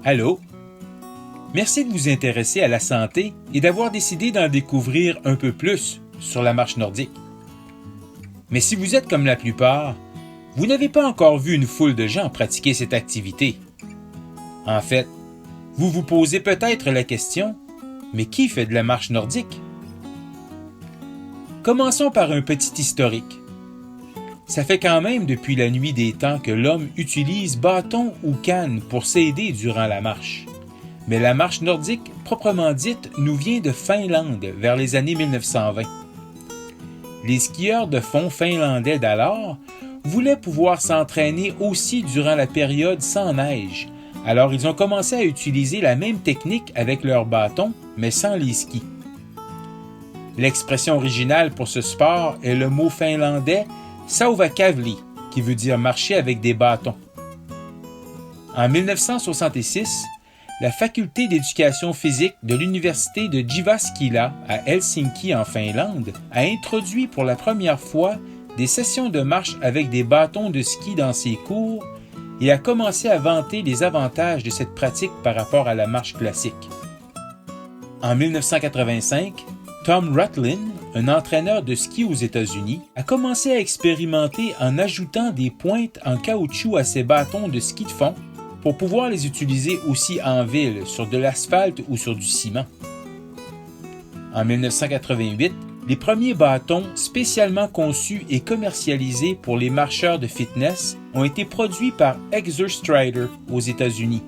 Allô? Merci de vous intéresser à la santé et d'avoir décidé d'en découvrir un peu plus sur la marche nordique. Mais si vous êtes comme la plupart, vous n'avez pas encore vu une foule de gens pratiquer cette activité. En fait, vous vous posez peut-être la question, mais qui fait de la marche nordique? Commençons par un petit historique. Ça fait quand même depuis la nuit des temps que l'homme utilise bâton ou canne pour s'aider durant la marche. Mais la marche nordique, proprement dite, nous vient de Finlande vers les années 1920. Les skieurs de fond finlandais d'alors voulaient pouvoir s'entraîner aussi durant la période sans neige, alors ils ont commencé à utiliser la même technique avec leurs bâtons, mais sans les skis. L'expression originale pour ce sport est le mot finlandais sauvakavli, qui veut dire marcher avec des bâtons. En 1966, la faculté d'éducation physique de l'université de Jyväskylä à Helsinki en Finlande a introduit pour la première fois des sessions de marche avec des bâtons de ski dans ses cours et a commencé à vanter les avantages de cette pratique par rapport à la marche classique. En 1985, Tom Rutlin, un entraîneur de ski aux États-Unis, a commencé à expérimenter en ajoutant des pointes en caoutchouc à ses bâtons de ski de fond pour pouvoir les utiliser aussi en ville, sur de l'asphalte ou sur du ciment. En 1988, les premiers bâtons spécialement conçus et commercialisés pour les marcheurs de fitness ont été produits par Exerstrider aux États-Unis.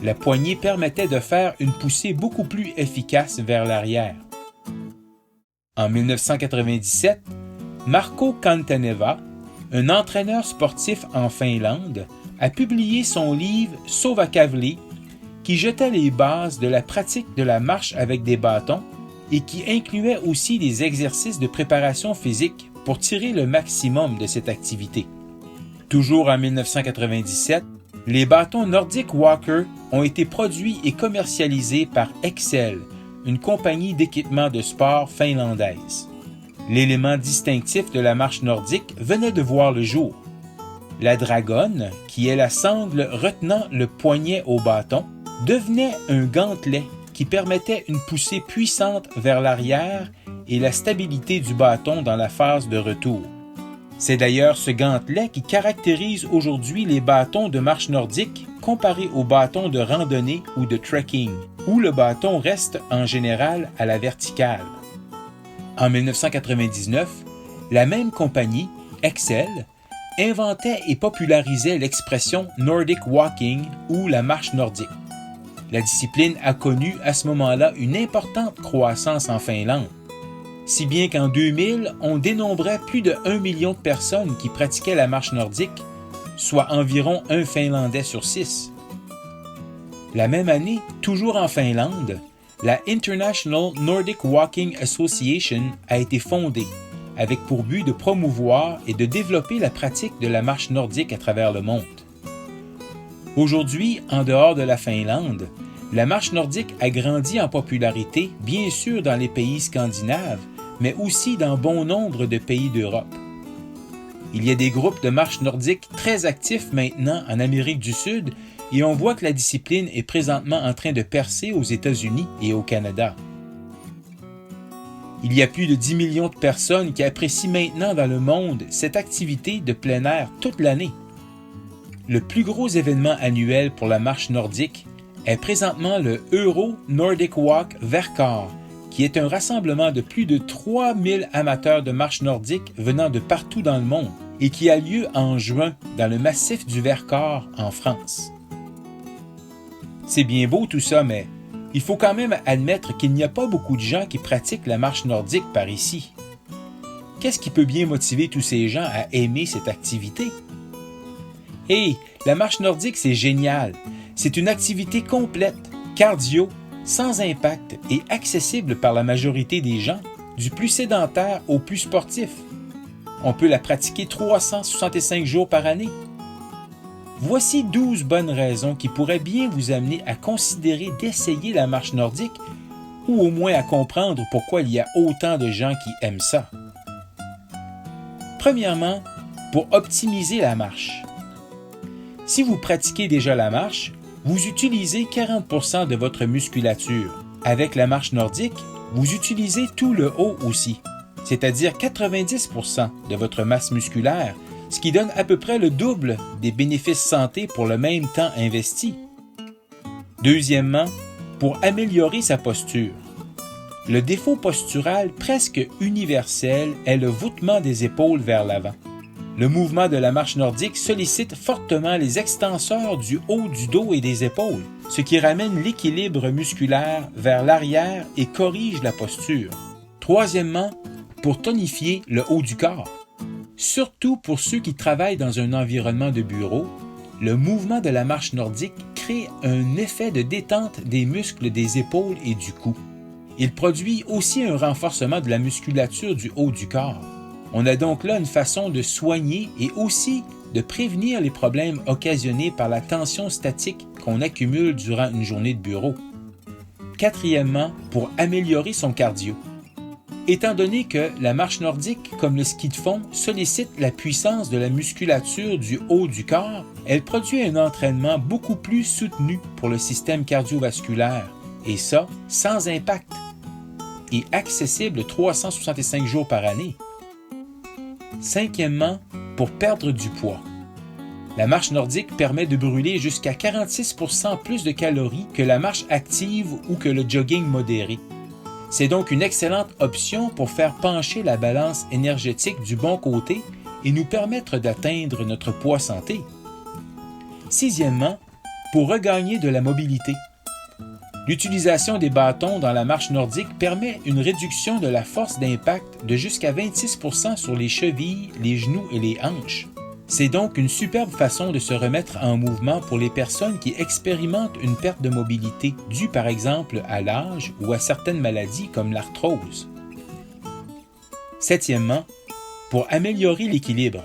La poignée permettait de faire une poussée beaucoup plus efficace vers l'arrière. En 1997, Marko Kantaneva, un entraîneur sportif en Finlande, a publié son livre Sauvakavli, qui jetait les bases de la pratique de la marche avec des bâtons et qui incluait aussi des exercices de préparation physique pour tirer le maximum de cette activité. Toujours en 1997, les bâtons Nordic Walker ont été produits et commercialisés par Excel, une compagnie d'équipement de sport finlandaise. L'élément distinctif de la marche nordique venait de voir le jour. La dragonne, qui est la sangle retenant le poignet au bâton, devenait un gantelet qui permettait une poussée puissante vers l'arrière et la stabilité du bâton dans la phase de retour. C'est d'ailleurs ce gantelet qui caractérise aujourd'hui les bâtons de marche nordique comparés aux bâtons de randonnée ou de trekking, où le bâton reste en général à la verticale. En 1999, la même compagnie, Excel, inventait et popularisait l'expression Nordic Walking ou la marche nordique. La discipline a connu à ce moment-là une importante croissance en Finlande, si bien qu'en 2000, on dénombrait plus de 1 million de personnes qui pratiquaient la marche nordique, soit environ un Finlandais sur 6. La même année, toujours en Finlande, la International Nordic Walking Association a été fondée, avec pour but de promouvoir et de développer la pratique de la marche nordique à travers le monde. Aujourd'hui, en dehors de la Finlande, la marche nordique a grandi en popularité, bien sûr dans les pays scandinaves, mais aussi dans bon nombre de pays d'Europe. Il y a des groupes de marche nordique très actifs maintenant en Amérique du Sud et on voit que la discipline est présentement en train de percer aux États-Unis et au Canada. Il y a plus de 10 millions de personnes qui apprécient maintenant dans le monde cette activité de plein air toute l'année. Le plus gros événement annuel pour la marche nordique est présentement le Euro Nordic Walk Verkar, qui est un rassemblement de plus de 3000 amateurs de marche nordique venant de partout dans le monde et qui a lieu en juin dans le massif du Vercors en France. C'est bien beau tout ça, mais il faut quand même admettre qu'il n'y a pas beaucoup de gens qui pratiquent la marche nordique par ici. Qu'est-ce qui peut bien motiver tous ces gens à aimer cette activité? Hey, la marche nordique, c'est génial! C'est une activité complète, cardio, sans impact et accessible par la majorité des gens, du plus sédentaire au plus sportif. On peut la pratiquer 365 jours par année. Voici 12 bonnes raisons qui pourraient bien vous amener à considérer d'essayer la marche nordique ou au moins à comprendre pourquoi il y a autant de gens qui aiment ça. Premièrement, pour optimiser la marche. Si vous pratiquez déjà la marche, vous utilisez 40% de votre musculature. Avec la marche nordique, vous utilisez tout le haut aussi, c'est-à-dire 90% de votre masse musculaire, ce qui donne à peu près le double des bénéfices santé pour le même temps investi. Deuxièmement, pour améliorer sa posture. Le défaut postural presque universel est le voûtement des épaules vers l'avant. Le mouvement de la marche nordique sollicite fortement les extenseurs du haut du dos et des épaules, ce qui ramène l'équilibre musculaire vers l'arrière et corrige la posture. Troisièmement, pour tonifier le haut du corps. Surtout pour ceux qui travaillent dans un environnement de bureau, le mouvement de la marche nordique crée un effet de détente des muscles des épaules et du cou. Il produit aussi un renforcement de la musculature du haut du corps. On a donc là une façon de soigner et aussi de prévenir les problèmes occasionnés par la tension statique qu'on accumule durant une journée de bureau. Quatrièmement, pour améliorer son cardio. Étant donné que la marche nordique, comme le ski de fond, sollicite la puissance de la musculature du haut du corps, elle produit un entraînement beaucoup plus soutenu pour le système cardiovasculaire, et ça sans impact, et accessible 365 jours par année. Cinquièmement, pour perdre du poids. La marche nordique permet de brûler jusqu'à 46% plus de calories que la marche active ou que le jogging modéré. C'est donc une excellente option pour faire pencher la balance énergétique du bon côté et nous permettre d'atteindre notre poids santé. Sixièmement, pour regagner de la mobilité. L'utilisation des bâtons dans la marche nordique permet une réduction de la force d'impact de jusqu'à 26% sur les chevilles, les genoux et les hanches. C'est donc une superbe façon de se remettre en mouvement pour les personnes qui expérimentent une perte de mobilité due par exemple à l'âge ou à certaines maladies comme l'arthrose. Septièmement, pour améliorer l'équilibre.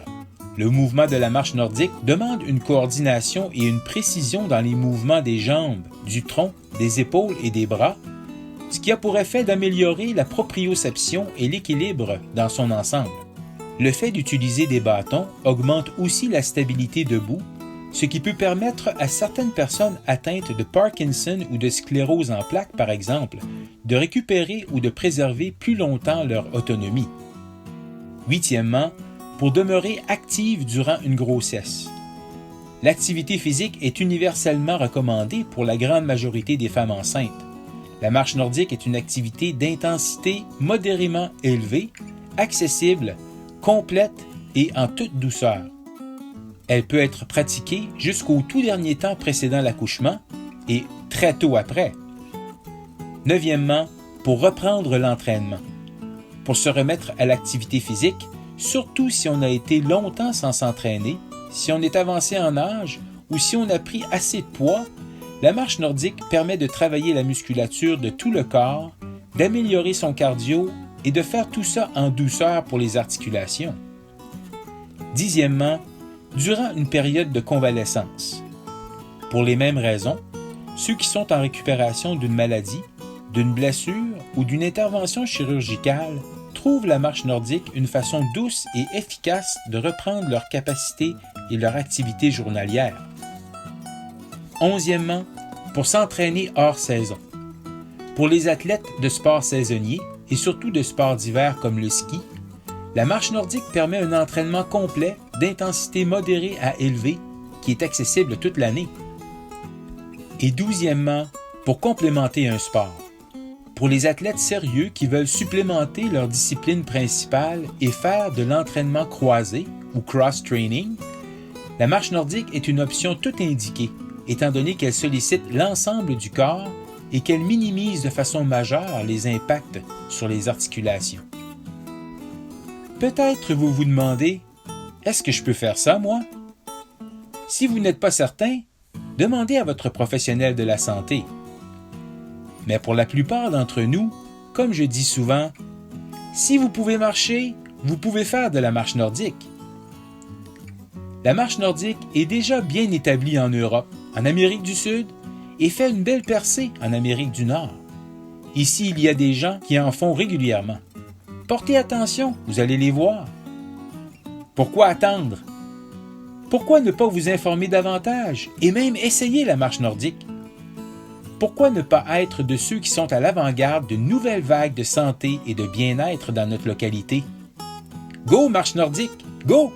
Le mouvement de la marche nordique demande une coordination et une précision dans les mouvements des jambes, du tronc, des épaules et des bras, ce qui a pour effet d'améliorer la proprioception et l'équilibre dans son ensemble. Le fait d'utiliser des bâtons augmente aussi la stabilité debout, ce qui peut permettre à certaines personnes atteintes de Parkinson ou de sclérose en plaques, par exemple, de récupérer ou de préserver plus longtemps leur autonomie. Huitièmement, pour demeurer active durant une grossesse. L'activité physique est universellement recommandée pour la grande majorité des femmes enceintes. La marche nordique est une activité d'intensité modérément élevée, accessible, complète et en toute douceur. Elle peut être pratiquée jusqu'au tout dernier temps précédant l'accouchement et très tôt après. Neuvièmement, pour reprendre l'entraînement. Pour se remettre à l'activité physique, surtout si on a été longtemps sans s'entraîner, si on est avancé en âge ou si on a pris assez de poids, la marche nordique permet de travailler la musculature de tout le corps, d'améliorer son cardio et de faire tout ça en douceur pour les articulations. Dixièmement, durant une période de convalescence. Pour les mêmes raisons, ceux qui sont en récupération d'une maladie, d'une blessure ou d'une intervention chirurgicale trouvent la marche nordique une façon douce et efficace de reprendre leur capacité et leur activité journalière. Onzièmement, pour s'entraîner hors saison. Pour les athlètes de sport saisonniers, et surtout de sports d'hiver comme le ski, la marche nordique permet un entraînement complet d'intensité modérée à élevée qui est accessible toute l'année. Et douzièmement, pour complémenter un sport. Pour les athlètes sérieux qui veulent supplémenter leur discipline principale et faire de l'entraînement croisé ou cross-training, la marche nordique est une option toute indiquée, étant donné qu'elle sollicite l'ensemble du corps et qu'elle minimise de façon majeure les impacts sur les articulations. Peut-être vous vous demandez, est-ce que je peux faire ça, moi? Si vous n'êtes pas certain, demandez à votre professionnel de la santé. Mais pour la plupart d'entre nous, comme je dis souvent, si vous pouvez marcher, vous pouvez faire de la marche nordique. La marche nordique est déjà bien établie en Europe, en Amérique du Sud, et fait une belle percée en Amérique du Nord. Ici, il y a des gens qui en font régulièrement. Portez attention, vous allez les voir. Pourquoi attendre? Pourquoi ne pas vous informer davantage et même essayer la marche nordique? Pourquoi ne pas être de ceux qui sont à l'avant-garde de nouvelles vagues de santé et de bien-être dans notre localité? Go, marche nordique! Go!